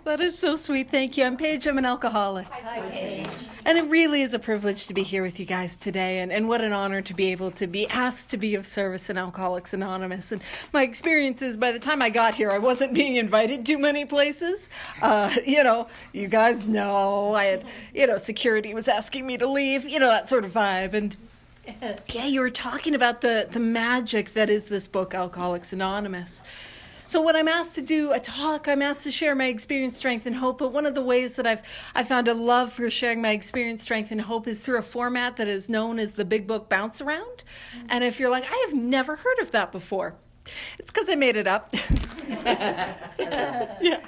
That is so sweet. Thank you. I'm Paige. I'm an alcoholic. Hi, Paige. And it really is a privilege to be here with you guys today. And what an honor to be able to be asked to be of service in Alcoholics Anonymous. And my experience is by the time I got here, I wasn't being invited to many places. You guys know I had, security was asking me to leave, that sort of vibe. And yeah, you were talking about the magic that is this book, Alcoholics Anonymous. So when I'm asked to do a talk, I'm asked to share my experience, strength, and hope. But one of the ways that I found a love for sharing my experience, strength, and hope is through a format that is known as the Big Book Bounce Around. And if you're like, I have never heard of that before, it's because I made it up. Yeah.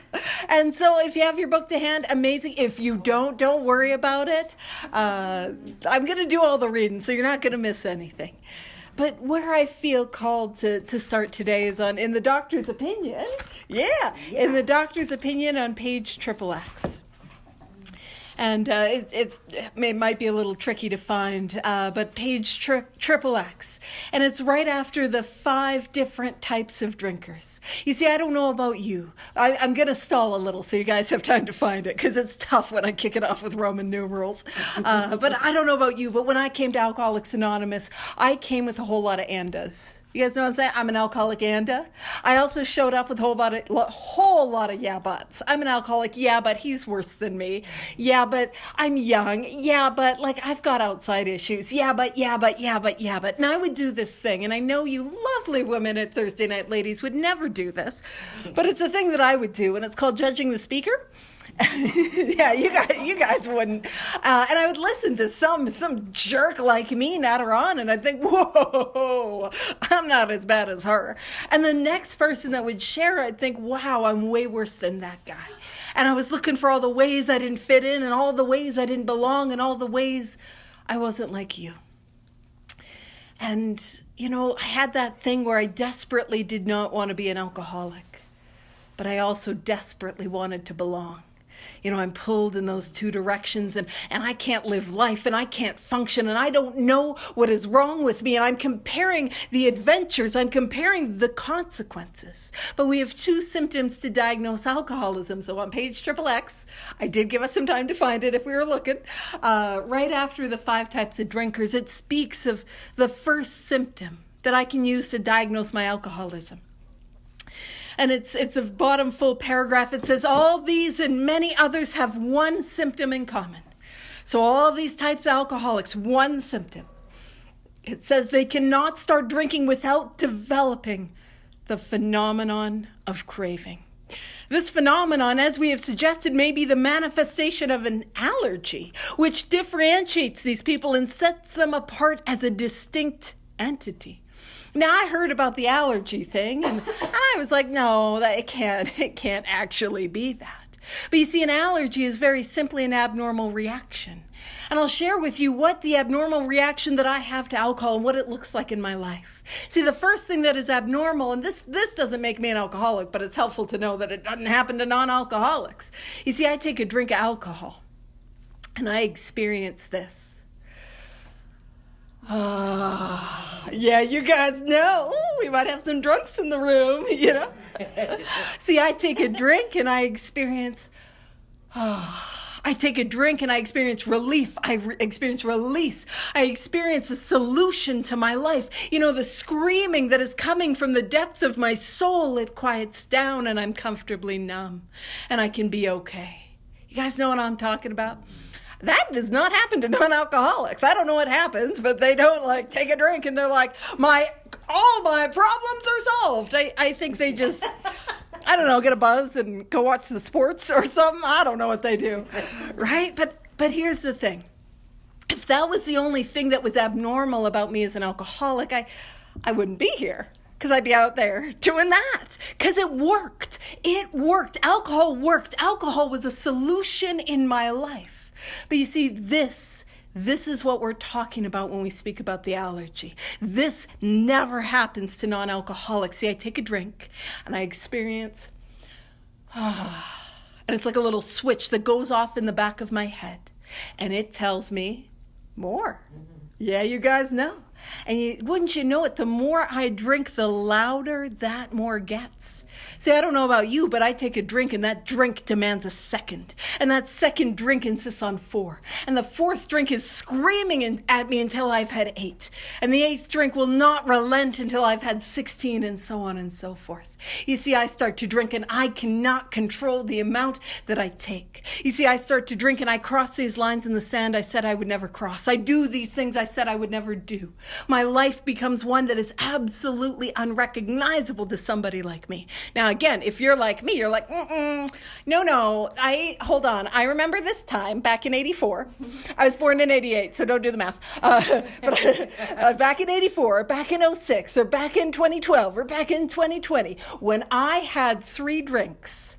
And so if you have your book to hand, amazing. If you don't worry about it. I'm going to do all the reading, so you're not going to miss anything. But where I feel called to start today is in the doctor's opinion. Yeah, in the doctor's opinion on page XXX. And it might be a little tricky to find, but page XXX. And it's right after the 5 different types of drinkers. You see, I don't know about you. I'm going to stall a little so you guys have time to find it, because it's tough when I kick it off with Roman numerals. But I don't know about you, but when I came to Alcoholics Anonymous, I came with a whole lot of andas. You guys know what I'm saying? I'm an alcoholic anda. I also showed up with a whole lot of yeah buts. I'm an alcoholic, yeah, but he's worse than me. Yeah, but I'm young. Yeah, but I've got outside issues. Yeah, but. And I would do this thing, and I know you lovely women at Thursday Night Ladies would never do this, but it's a thing that I would do, and it's called judging the speaker. Yeah, you guys wouldn't. And I would listen to some jerk like me natter on, and I'd think, whoa, I'm not as bad as her. And the next person that would share, I'd think, wow, I'm way worse than that guy. And I was looking for all the ways I didn't fit in, and all the ways I didn't belong, and all the ways I wasn't like you. And, I had that thing where I desperately did not want to be an alcoholic, but I also desperately wanted to belong. I'm pulled in those 2 directions, and I can't live life, and I can't function, and I don't know what is wrong with me, and I'm comparing the adventures, I'm comparing the consequences. But we have 2 symptoms to diagnose alcoholism. So on page XXX, I did give us some time to find it if we were looking, right after the 5 types of drinkers, it speaks of the first symptom that I can use to diagnose my alcoholism. And it's a bottom full paragraph. It says, all these and many others have one symptom in common. So all these types of alcoholics, one symptom. It says they cannot start drinking without developing the phenomenon of craving. This phenomenon, as we have suggested, may be the manifestation of an allergy, which differentiates these people and sets them apart as a distinct entity. Now, I heard about the allergy thing, and I was like, no, it can't actually be that. But you see, an allergy is very simply an abnormal reaction. And I'll share with you what the abnormal reaction that I have to alcohol and what it looks like in my life. See, the first thing that is abnormal, and this doesn't make me an alcoholic, but it's helpful to know that it doesn't happen to non-alcoholics. You see, I take a drink of alcohol, and I experience this. Yeah, you guys know. We might have some drunks in the room, See, I take a drink and I experience, I take a drink and I experience relief. I experience release. I experience a solution to my life. The screaming that is coming from the depth of my soul, it quiets down and I'm comfortably numb and I can be okay. You guys know what I'm talking about? That does not happen to non-alcoholics. I don't know what happens, but they don't take a drink and they're like, all my problems are solved. I think they just, I don't know, get a buzz and go watch the sports or something. I don't know what they do, right? But here's the thing. If that was the only thing that was abnormal about me as an alcoholic, I wouldn't be here. Because I'd be out there doing that. Because it worked. It worked. Alcohol worked. Alcohol was a solution in my life. But you see, this is what we're talking about when we speak about the allergy. This never happens to non-alcoholics. See, I take a drink and I experience, and it's like a little switch that goes off in the back of my head. And it tells me more. Mm-hmm. Yeah, you guys know. And wouldn't you know it, the more I drink, the louder that more gets. See, I don't know about you, but I take a drink and that drink demands a second. And that second drink insists on 4. And the 4th drink is screaming at me until I've had 8. And the 8th drink will not relent until I've had 16, and so on and so forth. You see, I start to drink and I cannot control the amount that I take. You see, I start to drink and I cross these lines in the sand I said I would never cross. I do these things I said I would never do. My life becomes one that is absolutely unrecognizable to somebody like me. Now, again, if you're like me, you're like, no, hold on. I remember this time back in 84. I was born in 88, so don't do the math. But back in 84, back in 06, or back in 2012, or back in 2020, when I had 3 drinks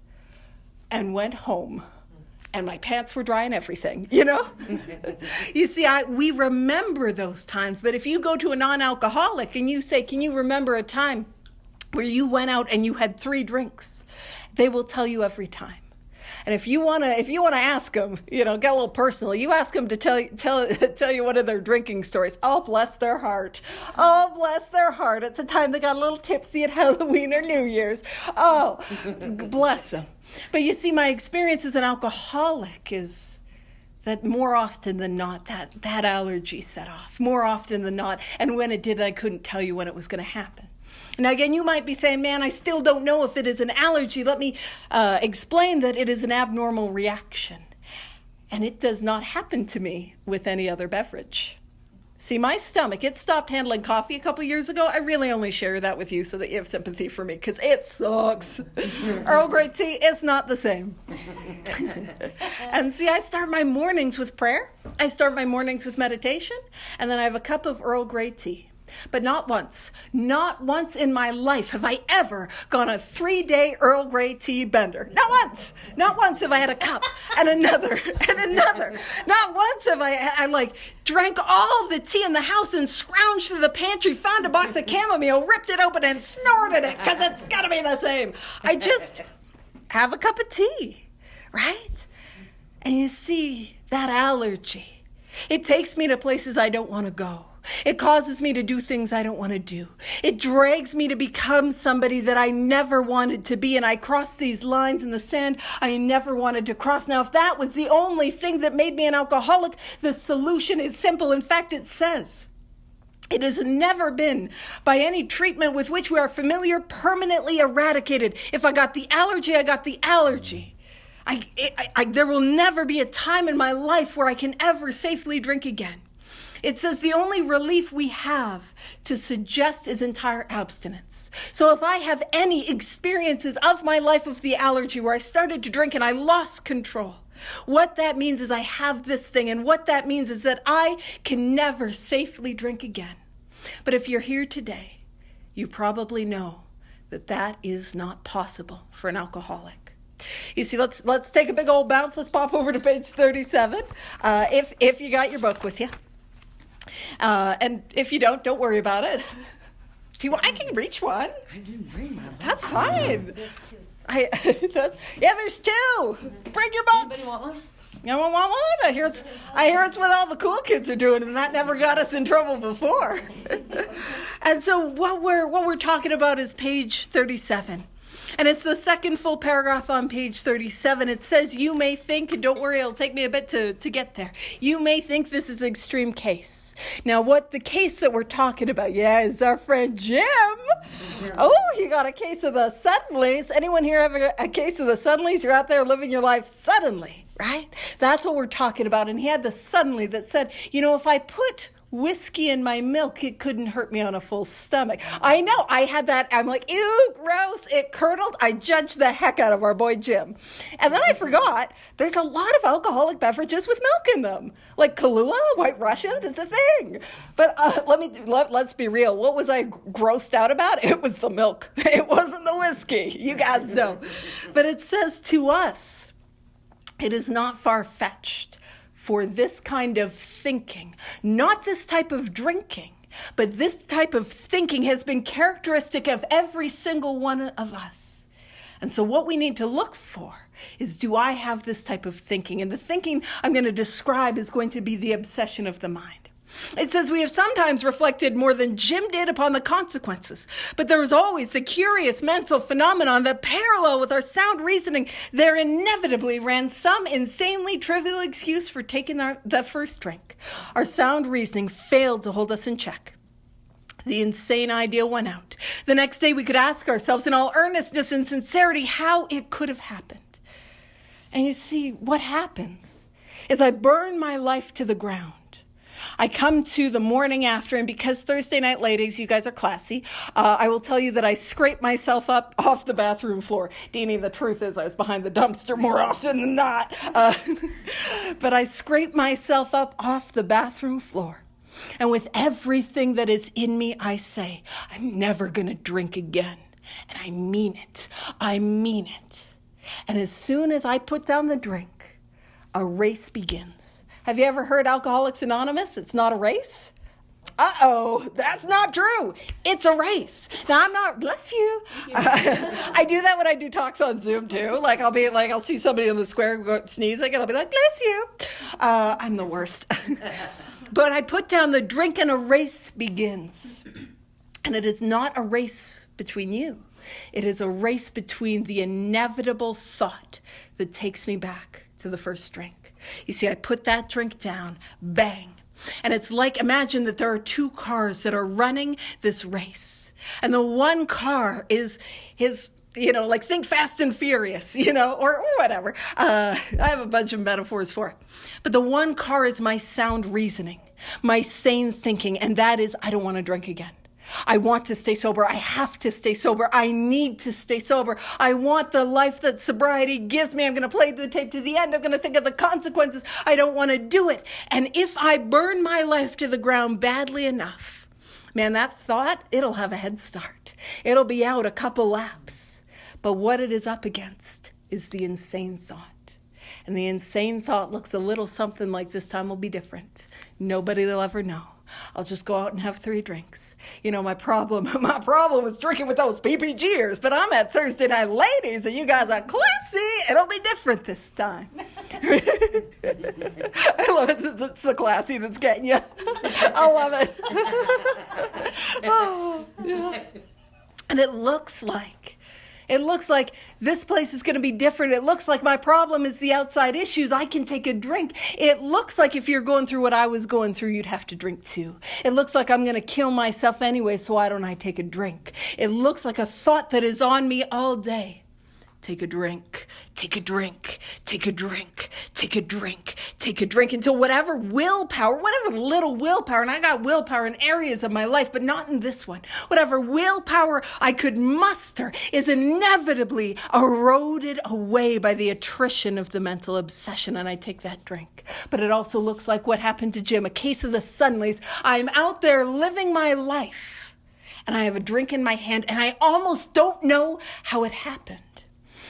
and went home and my pants were dry and everything, you know? You see, we remember those times, but if you go to a non-alcoholic and you say, can you remember a time where you went out and you had 3 drinks, they will tell you every time. And if you want to ask them, get a little personal, you ask them to tell you one of their drinking stories. Oh, bless their heart. Oh, bless their heart. It's a time they got a little tipsy at Halloween or New Year's. Oh, bless them. But you see, my experience as an alcoholic is that more often than not, that allergy set off. More often than not. And when it did, I couldn't tell you when it was going to happen. Now, again, you might be saying, man, I still don't know if it is an allergy. Let me explain that it is an abnormal reaction. And it does not happen to me with any other beverage. See, my stomach, it stopped handling coffee a couple years ago. I really only share that with you so that you have sympathy for me, because it sucks. Earl Grey tea, it's not the same. And see, I start my mornings with prayer. I start my mornings with meditation. And then I have a cup of Earl Grey tea. But not once in my life have I ever gone a 3-day Earl Grey tea bender. Not once have I had a cup and another and another. Not once have I drank all the tea in the house and scrounged through the pantry, found a box of chamomile, ripped it open and snorted it, because it's got to be the same. I just have a cup of tea, right? And you see, that allergy, it takes me to places I don't want to go. It causes me to do things I don't want to do. It drags me to become somebody that I never wanted to be, and I cross these lines in the sand I never wanted to cross. Now, if that was the only thing that made me an alcoholic, the solution is simple. In fact, it says, it has never been, by any treatment with which we are familiar, permanently eradicated. If I got the allergy, I got the allergy. There will never be a time in my life where I can ever safely drink again. It says the only relief we have to suggest is entire abstinence. So if I have any experiences of my life of the allergy where I started to drink and I lost control, what that means is I have this thing, and what that means is that I can never safely drink again. But if you're here today, you probably know that that is not possible for an alcoholic. You see, let's take a big old bounce. Let's pop over to page 37. If you got your book with you. And if you don't worry about it. I can reach one. I didn't bring my book. That's fine. There's 2. Bring your books. Anybody want one? You don't want one? I hear it's what all the cool kids are doing, and that never got us in trouble before. And so what we're talking about is page 37. And it's the second full paragraph on page 37. It says, you may think, and don't worry, it'll take me a bit to get there. You may think this is an extreme case. Now, what the case that we're talking about, is our friend Jim. Oh, he got a case of the suddenlies. Anyone here have a case of the suddenlies? You're out there living your life suddenly, right? That's what we're talking about. And he had the suddenly that said, if I put whiskey in my milk, it couldn't hurt me on a full stomach. I know, I had that. I'm like, ew, gross, it curdled. I judged the heck out of our boy Jim. And then I forgot, there's a lot of alcoholic beverages with milk in them. Like Kahlua, White Russians, it's a thing. But let's be real. What was I grossed out about? It was the milk. It wasn't the whiskey. You guys know. But it says to us, it is not far-fetched for this kind of thinking, not this type of drinking, but this type of thinking has been characteristic of every single one of us. And so what we need to look for is, do I have this type of thinking? And the thinking I'm going to describe is going to be the obsession of the mind. It says, we have sometimes reflected more than Jim did upon the consequences, but there was always the curious mental phenomenon that parallel with our sound reasoning, there inevitably ran some insanely trivial excuse for taking the first drink. Our sound reasoning failed to hold us in check. The insane idea won out. The next day we could ask ourselves in all earnestness and sincerity how it could have happened. And you see, what happens is I burn my life to the ground. I come to the morning after, and because Thursday night ladies, you guys are classy, I will tell you that I scrape myself up off the bathroom floor. Deanie, the truth is I was behind the dumpster more often than not. But I scrape myself up off the bathroom floor. And with everything that is in me, I say, I'm never going to drink again. And I mean it. I mean it. And as soon as I put down the drink, a race begins. Have you ever heard Alcoholics Anonymous? It's not a race? Uh-oh, that's not true. It's a race. Now, I'm not, bless you. I do that when I do talks on Zoom too. I'll see somebody in the square go sneezing and I'll be like, bless you. I'm the worst. But I put down the drink and a race begins. And it is not a race between you. It is a race between the inevitable thought that takes me back to the first drink. You see, I put that drink down, bang. And it's like, imagine that there are two cars that are running this race. And the one car is think Fast and Furious, or whatever. I have a bunch of metaphors for it. But the one car is my sound reasoning, my sane thinking, and that is, I don't want to drink again. I want to stay sober. I have to stay sober. I need to stay sober. I want the life that sobriety gives me. I'm going to play the tape to the end. I'm going to think of the consequences. I don't want to do it. And if I burn my life to the ground badly enough, man, that thought, it'll have a head start. It'll be out a couple laps. But what it is up against is the insane thought. And the insane thought looks a little something like, this time will be different. Nobody will ever know. I'll just go out and have 3 drinks. My problem was drinking with those PPGers, but I'm at Thursday Night Ladies and you guys are classy. It'll be different this time. I love it. It's the classy that's getting you. I love it. Oh, yeah. And it looks like this place is going to be different. It looks like my problem is the outside issues. I can take a drink. It looks like if you're going through what I was going through, you'd have to drink too. It looks like I'm going to kill myself anyway, so why don't I take a drink? It looks like a thought that is on me all day. Take a drink, take a drink, take a drink, take a drink, take a drink until whatever little willpower, and I got willpower in areas of my life, but not in this one. Whatever willpower I could muster is inevitably eroded away by the attrition of the mental obsession, and I take that drink. But it also looks like what happened to Jim, a case of the Suddenlies. I'm out there living my life, and I have a drink in my hand, and I almost don't know how it happened.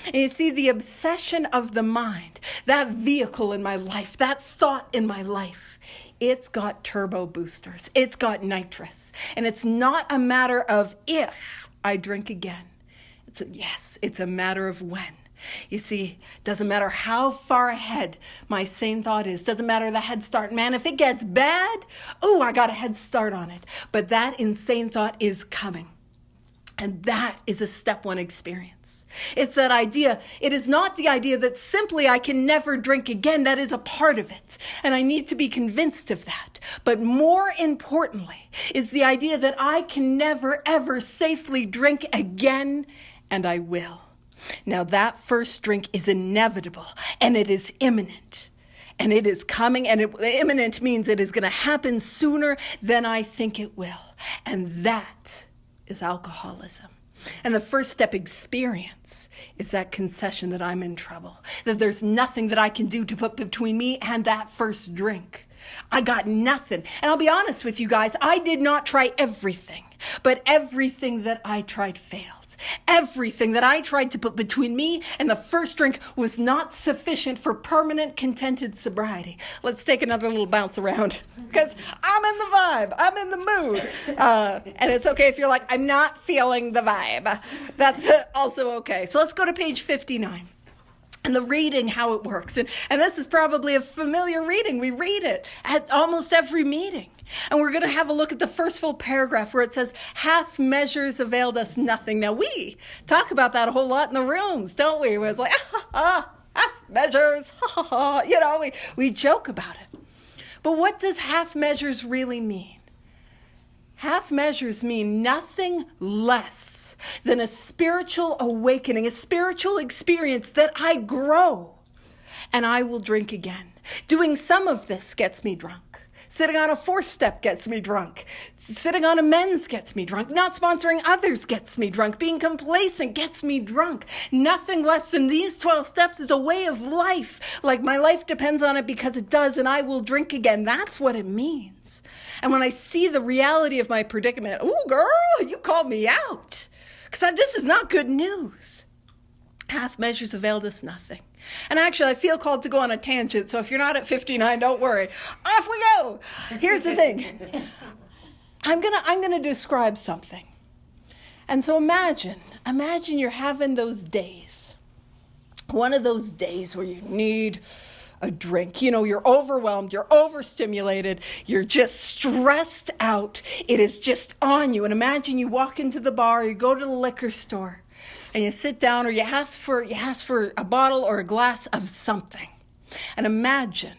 And you see, the obsession of the mind, that vehicle in my life, that thought in my life, it's got turbo boosters. It's got nitrous. And it's not a matter of if I drink again. It's a matter of when. You see, it doesn't matter how far ahead my sane thought is. Doesn't matter the head start. Man, if it gets bad, I got a head start on it. But that insane thought is coming. And that is a step 1 experience. It's that idea. It is not the idea that simply I can never drink again. That is a part of it. And I need to be convinced of that. But more importantly is the idea that I can never, ever safely drink again, and I will. Now that first drink is inevitable, and it is imminent. And it is coming, and imminent means it is going to happen sooner than I think it will. And that is alcoholism. And the first step experience is that concession that I'm in trouble, that there's nothing that I can do to put between me and that first drink. I got nothing. And I'll be honest with you guys, I did not try everything, but everything that I tried failed. Everything that I tried to put between me and the first drink was not sufficient for permanent, contented sobriety. Let's take another little bounce around because I'm in the vibe. I'm in the mood. And it's okay if you're like, I'm not feeling the vibe. That's also okay. So let's go to page 59. And the reading, how it works. And this is probably a familiar reading. We read it at almost every meeting. And we're going to have a look at the first full paragraph where it says, half measures availed us nothing. Now, we talk about that a whole lot in the rooms, don't we? Where it's like, half measures, we joke about it. But what does half measures really mean? Half measures mean nothing less than a spiritual awakening, a spiritual experience that I grow and I will drink again. Doing some of this gets me drunk. Sitting on a 4-step gets me drunk. Sitting on a men's gets me drunk. Not sponsoring others gets me drunk. Being complacent gets me drunk. Nothing less than these 12 steps is a way of life. Like my life depends on it because it does, and I will drink again. That's what it means. And when I see the reality of my predicament, ooh, girl, you called me out. Because this is not good news. Half measures availed us nothing. And actually, I feel called to go on a tangent, so if you're not at 59, don't worry. Off we go! Here's the thing. I'm gonna describe something. And so imagine you're having those days. One of those days where you need a drink. You're overwhelmed, you're overstimulated, you're just stressed out. It is just on you. And imagine you walk into the bar, you go to the liquor store, and you sit down, or you ask for a bottle or a glass of something. And imagine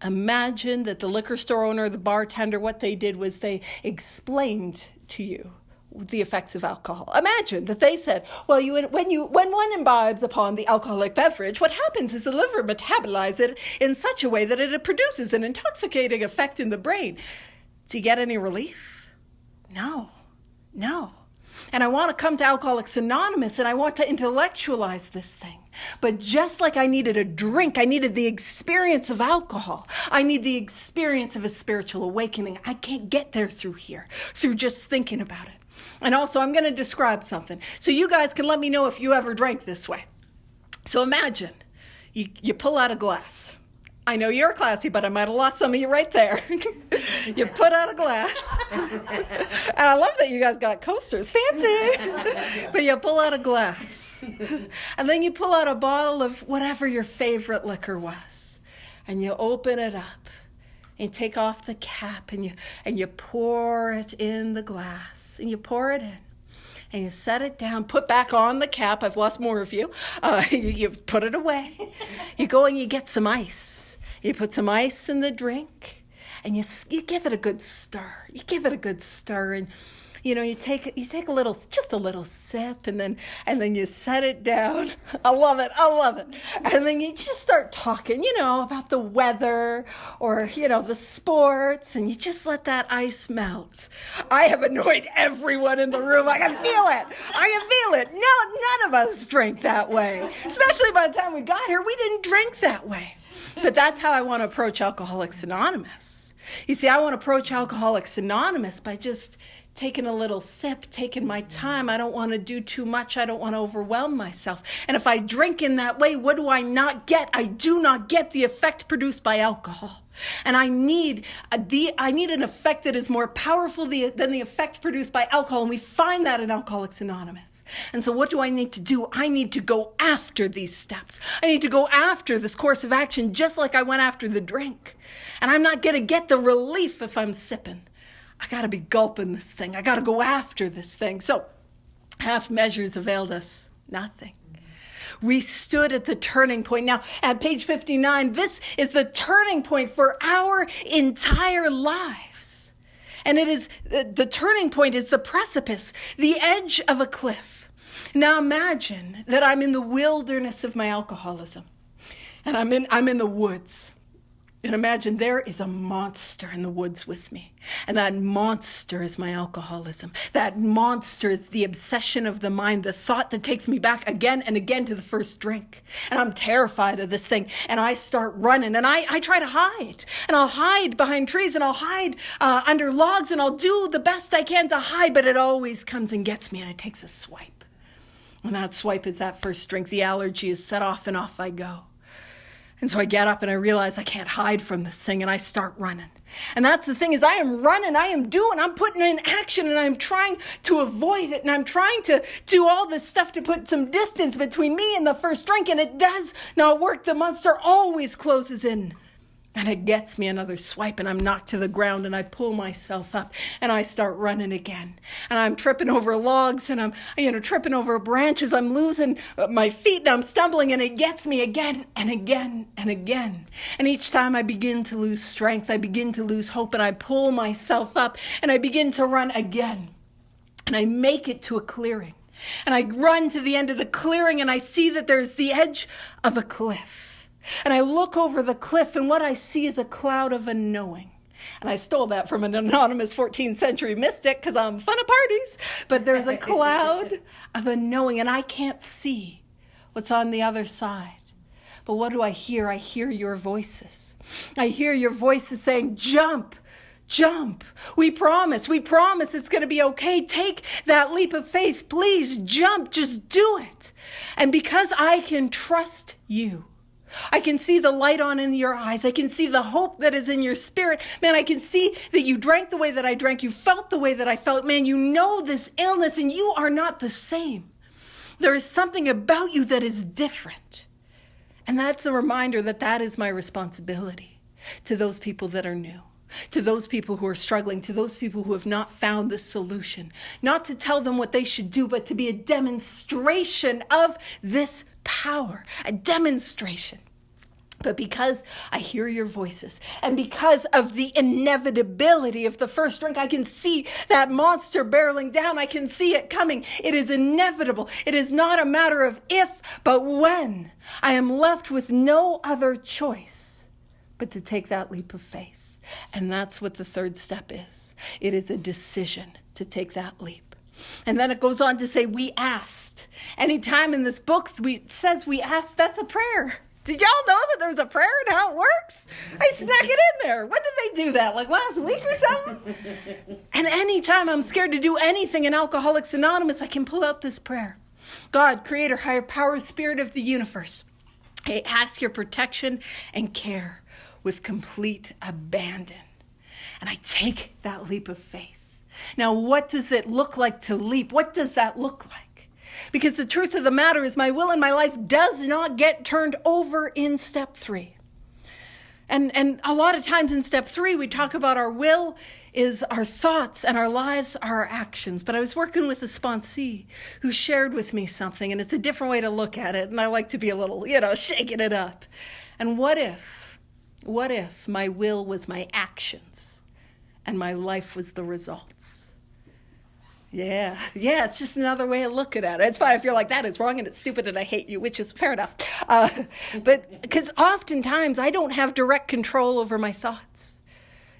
that the liquor store owner or the bartender, what they did was they explained to you the effects of alcohol. Imagine that they said, well, when one imbibes upon the alcoholic beverage, what happens is the liver metabolizes it in such a way that it produces an intoxicating effect in the brain. Do you get any relief? No. And I want to come to Alcoholics Anonymous, and I want to intellectualize this thing. But just like I needed a drink, I needed the experience of alcohol. I need the experience of a spiritual awakening. I can't get there through just thinking about it. And also, I'm going to describe something so you guys can let me know if you ever drank this way. So imagine you pull out a glass. I know you're classy, but I might have lost some of you right there. You put out a glass. And I love that you guys got coasters. Fancy. But you pull out a glass. And then you pull out a bottle of whatever your favorite liquor was. And you open it up. And you take off the cap and you pour it in the glass. And you pour it in. And you set it down, put back on the cap. I've lost more of you. You put it away. You go and you get some ice. You put some ice in the drink, and you give it a good stir. And you take a little sip, and then you set it down. I love it. And then you just start talking, about the weather or the sports, and you just let that ice melt. I have annoyed everyone in the room. I can feel it. No, none of us drank that way. Especially by the time we got here, we didn't drink that way. But that's how I want to approach Alcoholics Anonymous. You see, I want to approach Alcoholics Anonymous by just taking a little sip, taking my time. I don't want to do too much. I don't want to overwhelm myself. And if I drink in that way, what do I not get? I do not get the effect produced by alcohol. And I need an effect that is more powerful than the effect produced by alcohol. And we find that in Alcoholics Anonymous. And so what do I need to do? I need to go after these steps. I need to go after this course of action just like I went after the drink. And I'm not going to get the relief if I'm sipping. I got to be gulping this thing. I got to go after this thing. So half measures availed us nothing. We stood at the turning point. Now, at page 59, this is the turning point for our entire lives. And it is the turning point is the precipice, the edge of a cliff. Now imagine that I'm in the wilderness of my alcoholism. And I'm in the woods. And imagine there is a monster in the woods with me. And that monster is my alcoholism. That monster is the obsession of the mind, the thought that takes me back again and again to the first drink. And I'm terrified of this thing. And I start running and I try to hide. And I'll hide behind trees and I'll hide under logs and I'll do the best I can to hide. But it always comes and gets me and it takes a swipe. And that swipe is that first drink. The allergy is set off and off I go. And so I get up and I realize I can't hide from this thing, and I start running. And that's the thing, is I am running, I'm putting in action, and I'm trying to avoid it, and I'm trying to do all this stuff to put some distance between me and the first drink, and it does not work. The monster always closes in. And it gets me another swipe, and I'm knocked to the ground, and I pull myself up, and I start running again. And I'm tripping over logs, and I'm tripping over branches. I'm losing my feet, and I'm stumbling, and it gets me again and again and again. And each time I begin to lose strength, I begin to lose hope, and I pull myself up, and I begin to run again. And I make it to a clearing. And I run to the end of the clearing, and I see that there's the edge of a cliff. And I look over the cliff, and what I see is a cloud of unknowing. And I stole that from an anonymous 14th century mystic because I'm fun at parties. But there's a cloud of unknowing, and I can't see what's on the other side. But what do I hear? I hear your voices. I hear your voices saying, jump. Jump. We promise it's going to be okay. Take that leap of faith. Please jump. Just do it. And because I can trust you, I can see the light on in your eyes. I can see the hope that is in your spirit. Man, I can see that you drank the way that I drank. You felt the way that I felt. Man, you know this illness, and you are not the same. There is something about you that is different. And that's a reminder that that is my responsibility to those people that are new, to those people who are struggling, to those people who have not found the solution. Not to tell them what they should do, but to be a demonstration of this power, a demonstration. But because I hear your voices, and because of the inevitability of the first drink, I can see that monster barreling down. I can see it coming. It is inevitable. It is not a matter of if, but when. I am left with no other choice but to take that leap of faith. And that's what the third step is. It is a decision to take that leap. And then it goes on to say, we asked. Anytime in this book it says we asked, that's a prayer. Did y'all know that there's a prayer and how it works? I snuck it in there. When did they do that? Like last week or something? And anytime I'm scared to do anything in Alcoholics Anonymous, I can pull out this prayer. God, creator, higher power, spirit of the universe, I ask your protection and care with complete abandon. And I take that leap of faith. Now, what does it look like to leap? What does that look like? Because the truth of the matter is my will in my life does not get turned over in step 3. And a lot of times in step 3, we talk about our will is our thoughts and our lives are our actions. But I was working with a sponsee who shared with me something, and it's a different way to look at it. And I like to be a little, shaking it up. And what if my will was my actions? And my life was the results. Yeah, it's just another way of looking at it. It's fine if you're like, that is wrong and it's stupid and I hate you, which is fair enough. But because oftentimes I don't have direct control over my thoughts.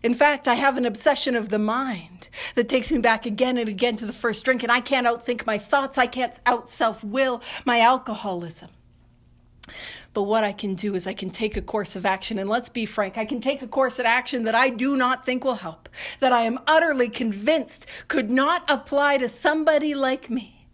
In fact, I have an obsession of the mind that takes me back again and again to the first drink, and I can't outthink my thoughts. I can't out-self-will my alcoholism. But what I can do is I can take a course of action, and let's be frank, I can take a course of action that I do not think will help, that I am utterly convinced could not apply to somebody like me.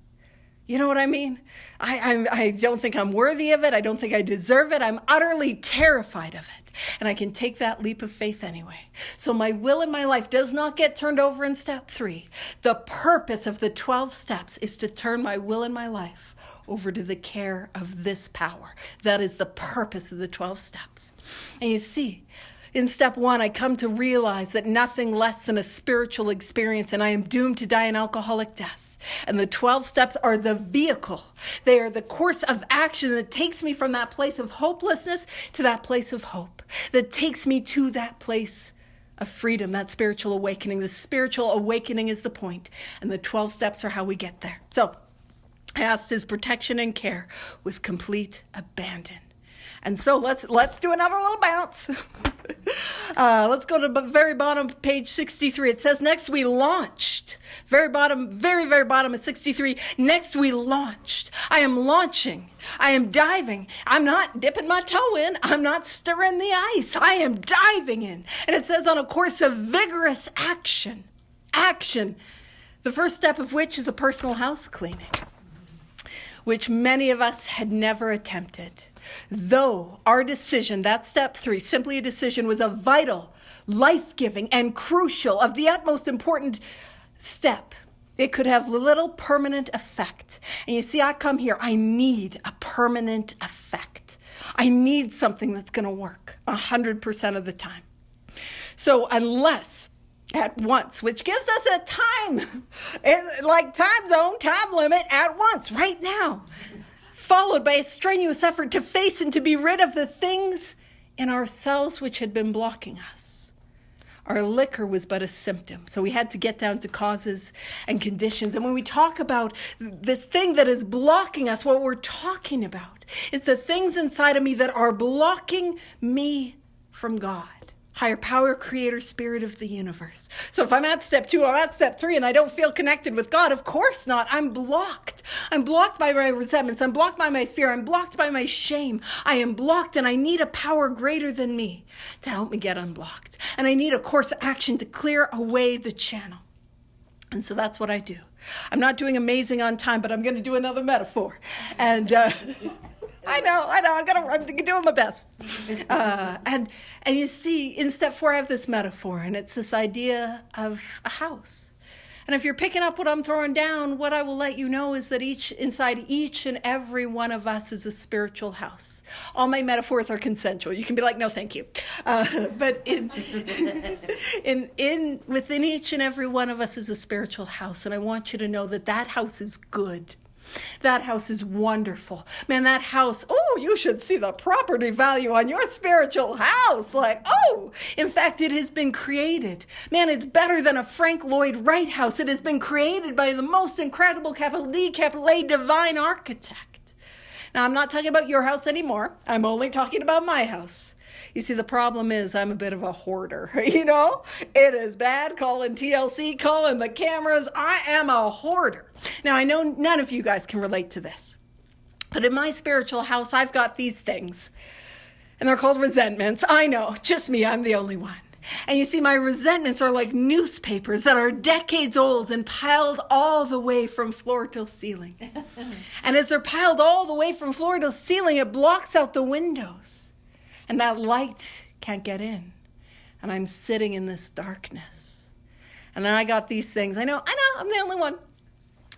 You know what I mean? I don't think I'm worthy of it. I don't think I deserve it. I'm utterly terrified of it. And I can take that leap of faith anyway. So my will in my life does not get turned over in step 3. The purpose of the 12 steps is to turn my will in my life over to the care of this power. That is the purpose of the 12 steps. And you see, in step 1, I come to realize that nothing less than a spiritual experience, and I am doomed to die an alcoholic death. And the 12 steps are the vehicle. They are the course of action that takes me from that place of hopelessness to that place of hope, that takes me to that place of freedom, that spiritual awakening. The spiritual awakening is the point, and the 12 steps are how we get there. So, I asked his protection and care with complete abandon. And so let's do another little bounce. Let's go to the very bottom of page 63. It says, next we launched. Very bottom, very bottom of 63. Next we launched. I am launching. I am diving. I'm not dipping my toe in. I'm not stirring the ice. I am diving in. And it says on a course of vigorous action. Action. The first step of which is a personal house cleaning, which many of us had never attempted. Though our decision, that step 3, simply a decision, was a vital, life-giving, and crucial, of the utmost important step, it could have little permanent effect. And you see, I come here, I need a permanent effect. I need something that's going to work 100% of the time. So unless at once, which gives us a time, like time zone, time limit, at once, right now, followed by a strenuous effort to face and to be rid of the things in ourselves which had been blocking us. Our liquor was but a symptom, so we had to get down to causes and conditions. And when we talk about this thing that is blocking us, what we're talking about is the things inside of me that are blocking me from God. Higher power, creator, spirit of the universe. So if I'm at step 2, I'm at step 3, and I don't feel connected with God, of course not. I'm blocked. I'm blocked by my resentments. I'm blocked by my fear. I'm blocked by my shame. I am blocked, and I need a power greater than me to help me get unblocked. And I need a course of action to clear away the channel. And so that's what I do. I'm not doing amazing on time, but I'm going to do another metaphor. And I know, I'm doing my best. And you see, in step 4, I have this metaphor, and it's this idea of a house. And if you're picking up what I'm throwing down, what I will let you know is that inside each and every one of us is a spiritual house. All my metaphors are consensual. You can be like, no, thank you. But within each and every one of us is a spiritual house. And I want you to know that that house is good. That house is wonderful. Man, that house, you should see the property value on your spiritual house. In fact, it has been created. Man, it's better than a Frank Lloyd Wright house. It has been created by the most incredible, capital D, capital A, divine architect. Now, I'm not talking about your house anymore. I'm only talking about my house. You see, the problem is I'm a bit of a hoarder, It is bad calling TLC, calling the cameras. I am a hoarder. Now, I know none of you guys can relate to this, but in my spiritual house, I've got these things, and they're called resentments. I know, just me, I'm the only one. And you see, my resentments are like newspapers that are decades old and piled all the way from floor till ceiling. And as they're piled all the way from floor till ceiling, it blocks out the windows. And that light can't get in. And I'm sitting in this darkness. And then I got these things. I know, I'm the only one.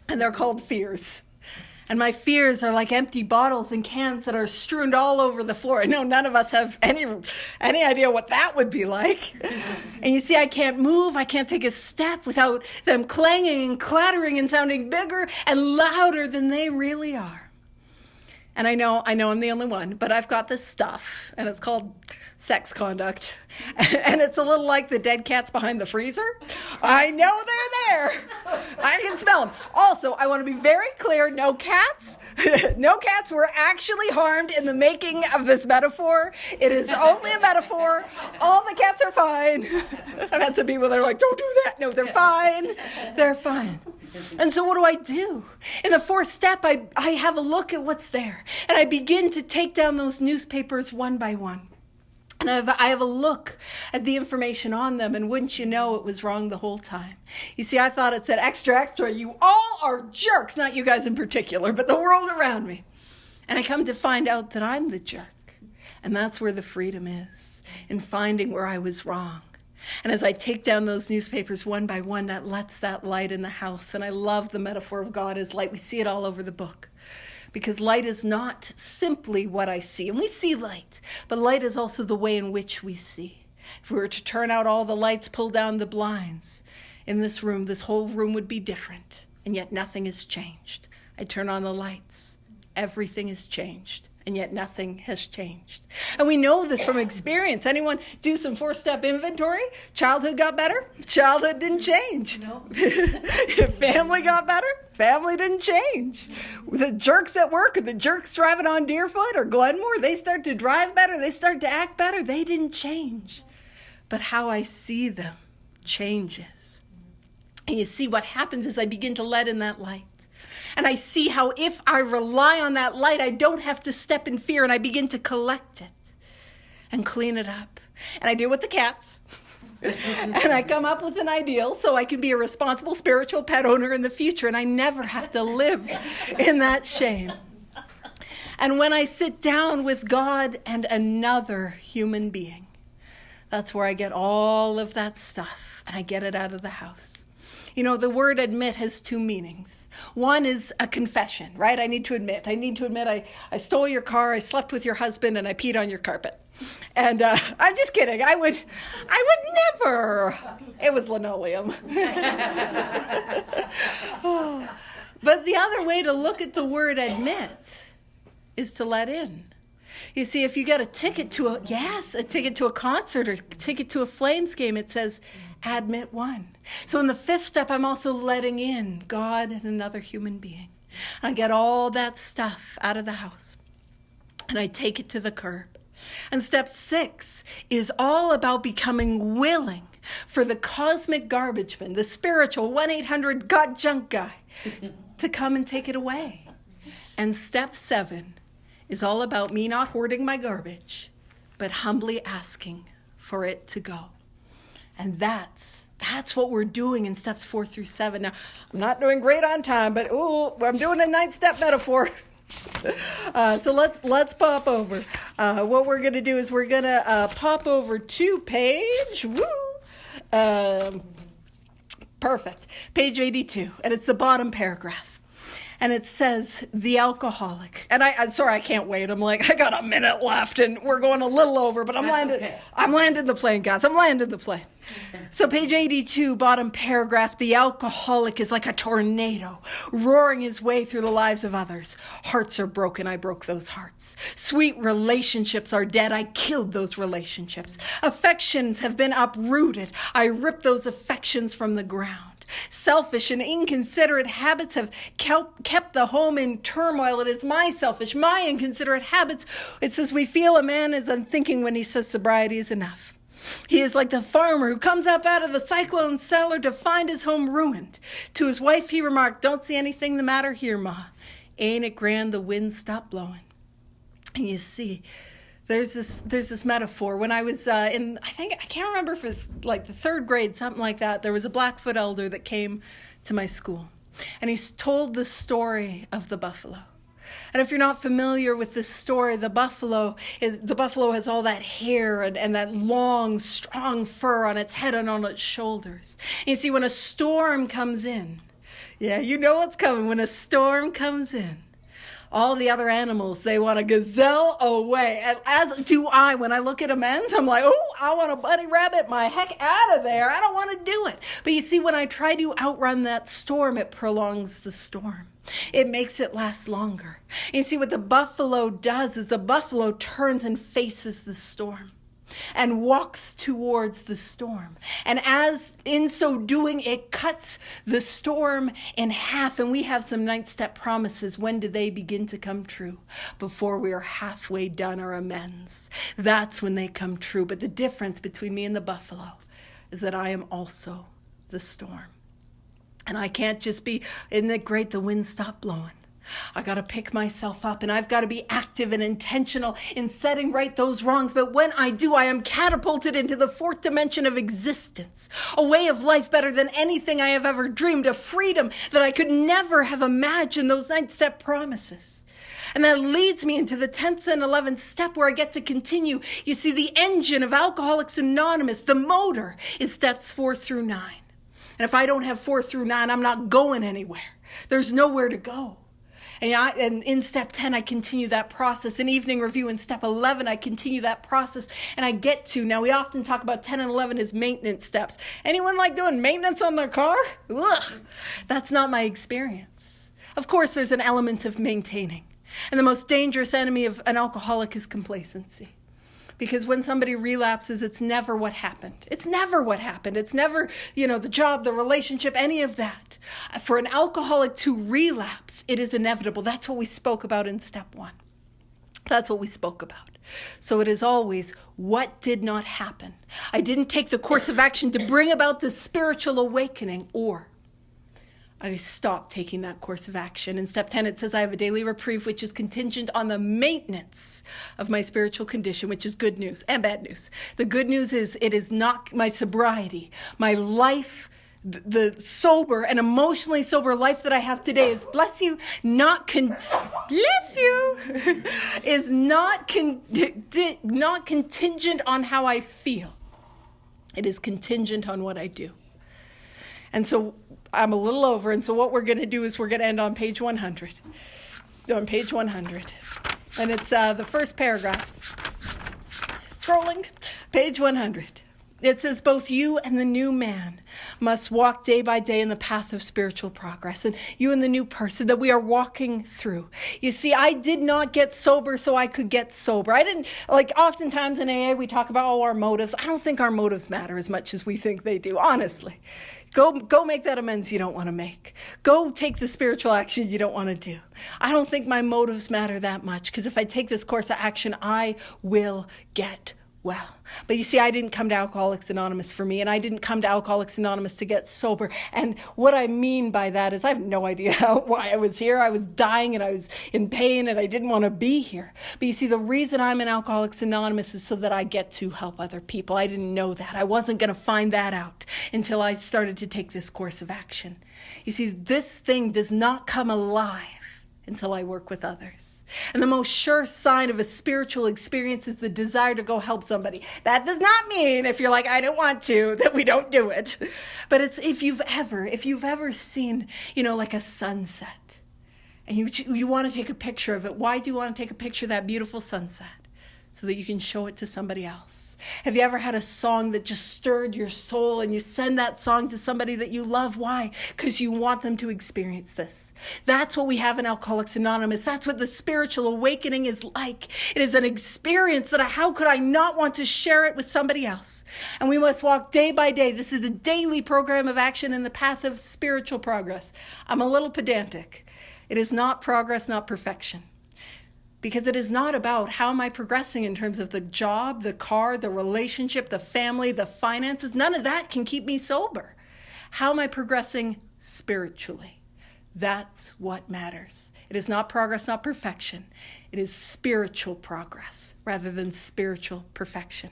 And they're called fears. And my fears are like empty bottles and cans that are strewn all over the floor. I know none of us have any idea what that would be like. And you see, I can't move. I can't take a step without them clanging and clattering and sounding bigger and louder than they really are. And I know I'm the only one, but I've got this stuff, and it's called sex conduct. And it's a little like the dead cats behind the freezer. I know they're there. I can smell them. Also, I want to be very clear, no cats were actually harmed in the making of this metaphor. It is only a metaphor. All the cats are fine. I've had some people that are like, don't do that. No, they're fine. They're fine. And so what do? In the 4th step, I have a look at what's there. And I begin to take down those newspapers one by one. And I have a look at the information on them, and wouldn't you know, it was wrong the whole time. You see, I thought it said, extra, extra, you all are jerks, not you guys in particular, but the world around me. And I come to find out that I'm the jerk. And that's where the freedom is, in finding where I was wrong. And as I take down those newspapers one by one, that lets that light in the house. And I love the metaphor of God as light. We see it all over the book. Because light is not simply what I see. And we see light. But light is also the way in which we see. If we were to turn out all the lights, pull down the blinds, in this room, this whole room would be different. And yet nothing has changed. I turn on the lights. Everything has changed. And yet nothing has changed. And we know this from experience. Anyone do some 4-step inventory? Childhood got better? Childhood didn't change. No. Family got better? Family didn't change. The jerks at work, or the jerks driving on Deerfoot or Glenmore, they start to drive better. They start to act better. They didn't change. But how I see them changes. And you see, what happens is I begin to let in that light. And I see how if I rely on that light, I don't have to step in fear, and I begin to collect it and clean it up. And I do it with the cats. And I come up with an ideal so I can be a responsible spiritual pet owner in the future, and I never have to live in that shame. And when I sit down with God and another human being, that's where I get all of that stuff and I get it out of the house. You know, the word admit has two meanings. One is a confession, right? I need to admit I stole your car, I slept with your husband, and I peed on your carpet. And I'm just kidding. I would never. It was linoleum. But the other way to look at the word admit is to let in. You see, if you get a ticket to a concert or a ticket to a Flames game, it says admit one. So in the fifth step, I'm also letting in God and another human being. I get all that stuff out of the house and I take it to the curb. And step 6 is all about becoming willing for the cosmic garbage man, the spiritual 1-800-GOT-JUNK guy, to come and take it away. And step 7 is all about me not hoarding my garbage, but humbly asking for it to go. And that's what we're doing in steps 4 through 7. Now, I'm not doing great on time, but I'm doing a 9-step metaphor. So let's pop over. What we're going to do is we're going to pop over to page, perfect, page 82, and it's the bottom paragraph. And it says, the alcoholic. And I'm sorry, I can't wait. I'm like, I got a minute left and we're going a little over, but I'm landing the plane, guys. I'm landing the plane. So page 82, bottom paragraph, the alcoholic is like a tornado roaring his way through the lives of others. Hearts are broken. I broke those hearts. Sweet relationships are dead. I killed those relationships. Affections have been uprooted. I ripped those affections from the ground. Selfish and inconsiderate habits have kept the home in turmoil. It is my selfish, my inconsiderate habits. It says we feel a man is unthinking when he says sobriety is enough. He is like the farmer who comes up out of the cyclone cellar to find his home ruined. To his wife he remarked, don't see anything the matter here, Ma. Ain't it grand the wind stopped blowing? And you see, there's this metaphor. When I was I can't remember if it was like the 3rd grade, something like that, there was a Blackfoot elder that came to my school. And he's told the story of the buffalo. And if you're not familiar with this story, the buffalo has all that hair and that long, strong fur on its head and on its shoulders. And you see, when a storm comes in, yeah, you know what's coming. When a storm comes in, all the other animals, they want to gazelle away. And as do I. When I look at a man's, I'm like, oh, I want a bunny rabbit my heck out of there. I don't want to do it. But you see, when I try to outrun that storm, it prolongs the storm. It makes it last longer. And you see, what the buffalo does is the buffalo turns and faces the storm and walks towards the storm. And as in so doing, it cuts the storm in half. And we have some 9th-step promises. When do they begin to come true? Before we are halfway done our amends. That's when they come true. But the difference between me and the buffalo is that I am also the storm. And I can't just be, isn't it great the wind stopped blowing? I got to pick myself up and I've got to be active and intentional in setting right those wrongs. But when I do, I am catapulted into the 4th dimension of existence, a way of life better than anything I have ever dreamed, a freedom that I could never have imagined, those 9th-step promises. And that leads me into the 10th and 11th step where I get to continue. You see, the engine of Alcoholics Anonymous, the motor, is steps 4 through 9. And if I don't have 4 through 9, I'm not going anywhere. There's nowhere to go. And in step 10, I continue that process. In evening review, in step 11, I continue that process. And I get to, now we often talk about 10 and 11 as maintenance steps. Anyone like doing maintenance on their car? Ugh, that's not my experience. Of course, there's an element of maintaining. And the most dangerous enemy of an alcoholic is complacency. Because when somebody relapses, it's never what happened. It's never what happened. It's never, the job, the relationship, any of that. For an alcoholic to relapse, it is inevitable. That's what we spoke about in step 1. That's what we spoke about. So it is always, what did not happen? I didn't take the course of action to bring about the spiritual awakening, or I stopped taking that course of action. In step 10, it says I have a daily reprieve, which is contingent on the maintenance of my spiritual condition, which is good news and bad news. The good news is it is not my sobriety, my life the sober and emotionally sober life that I have today is, bless you, is not contingent on how I feel. It is contingent on what I do. And so I'm a little over, and so what we're going to do is we're going to end on page 100. On page 100. And it's the first paragraph. Scrolling, page 100. It says, both you and the new man must walk day by day in the path of spiritual progress. And you and the new person that we are walking through. You see, I did not get sober so I could get sober. I didn't, like oftentimes in AA we talk about our motives. I don't think our motives matter as much as we think they do, honestly. Go make that amends you don't want to make. Go take the spiritual action you don't want to do. I don't think my motives matter that much, because if I take this course of action, I will get well. But you see, I didn't come to Alcoholics Anonymous for me, and I didn't come to Alcoholics Anonymous to get sober. And what I mean by that is I have no idea why I was here. I was dying and I was in pain and I didn't want to be here. But you see, the reason I'm in Alcoholics Anonymous is so that I get to help other people. I didn't know that. I wasn't going to find that out until I started to take this course of action. You see, this thing does not come alive until I work with others. And the most sure sign of a spiritual experience is the desire to go help somebody. That does not mean, if you're like, I don't want to, that we don't do it. But it's if you've ever seen, like a sunset, and you want to take a picture of it. Why do you want to take a picture of that beautiful sunset? So that you can show it to somebody else. Have you ever had a song that just stirred your soul and you send that song to somebody that you love? Why? Because you want them to experience this. That's what we have in Alcoholics Anonymous. That's what the spiritual awakening is like. It is an experience that how could I not want to share it with somebody else? And we must walk day by day. This is a daily program of action in the path of spiritual progress. I'm a little pedantic. It is not progress, not perfection. Because it is not about how am I progressing in terms of the job, the car, the relationship, the family, the finances. None of that can keep me sober. How am I progressing spiritually? That's what matters. It is not progress, not perfection. It is spiritual progress rather than spiritual perfection.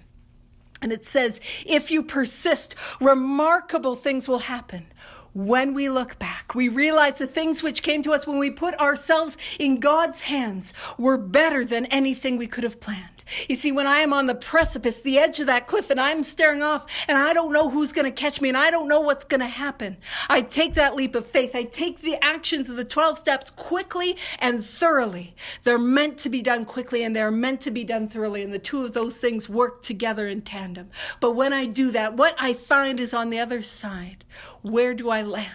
And it says, if you persist, remarkable things will happen. When we look back, we realize the things which came to us when we put ourselves in God's hands were better than anything we could have planned. You see, when I am on the precipice, the edge of that cliff, and I'm staring off, and I don't know who's going to catch me, and I don't know what's going to happen, I take that leap of faith. I take the actions of the 12 steps quickly and thoroughly. They're meant to be done quickly, and they're meant to be done thoroughly, and the two of those things work together in tandem. But when I do that, what I find is on the other side, where do I land?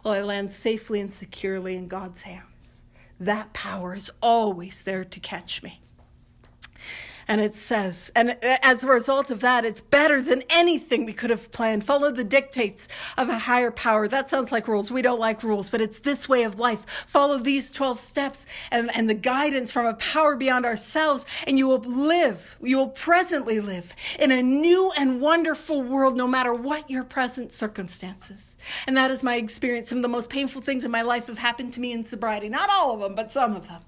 Well, I land safely and securely in God's hands. That power is always there to catch me. And it says, and as a result of that, it's better than anything we could have planned. Follow the dictates of a higher power. That sounds like rules. We don't like rules, but it's this way of life. Follow these 12 steps and the guidance from a power beyond ourselves, and you will presently live in a new and wonderful world, no matter what your present circumstances. And that is my experience. Some of the most painful things in my life have happened to me in sobriety. Not all of them, but some of them.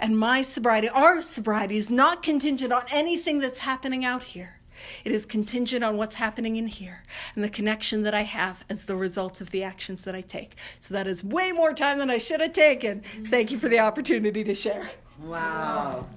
And my sobriety, our sobriety, is not contingent on anything that's happening out here. It is contingent on what's happening in here and the connection that I have as the result of the actions that I take. So that is way more time than I should have taken. Thank you for the opportunity to share. Wow.